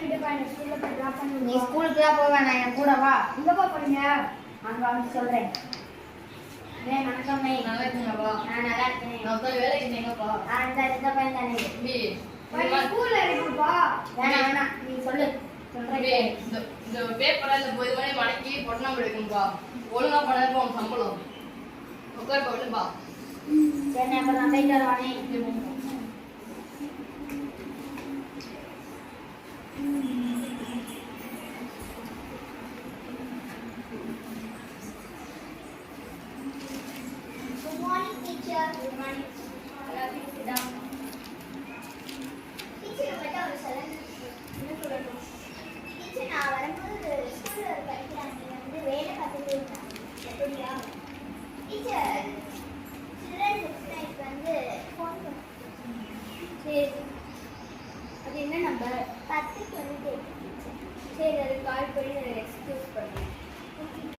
நீ ஸ்கூலுக்கு தான் போவேன், நான் என் கூட வா. எங்கப்பா போறீங்க? அங்க வந்து சொல்றேன். வணக்கம். நல்லா இருக்கீங்களா? நான் நல்லா இருக்கேன். நான் போய் வேலைக்கு எங்கப்பா? இந்த பையன் தானே. ஸ்கூல்ல இருக்குப்பா. வேணாம் நீ சொல்லு. சொல்றேன். இந்த பேப்பரை இந்த போய் மணி மடக்கி பொட்டணம் எடுக்கணும்பா. ஒழுங்கா பண்ணப்போ உன் சம்பளம். உட்கார் போட்டுப்பா. சரி அப்புறம் நான் போயிட்டு வருவானே. Good morning, teacher. Good morning. Sit down. Teacher, உங்கள்கிட்ட ஒரு சொல்லணும். என்ன சொல்லணும்? Teacher, நான் வரும்போது ஸ்கூல்ல ஒரு படிக்கிறாங்க வந்து வேலை பார்த்துட்டு இருந்தாங்க. எப்படியா? Teacher, children website வந்து ஃபோன் பண்ணு. சரி. அது என்ன நம்பர்? 10 28. சரி, அது கால் பண்ணி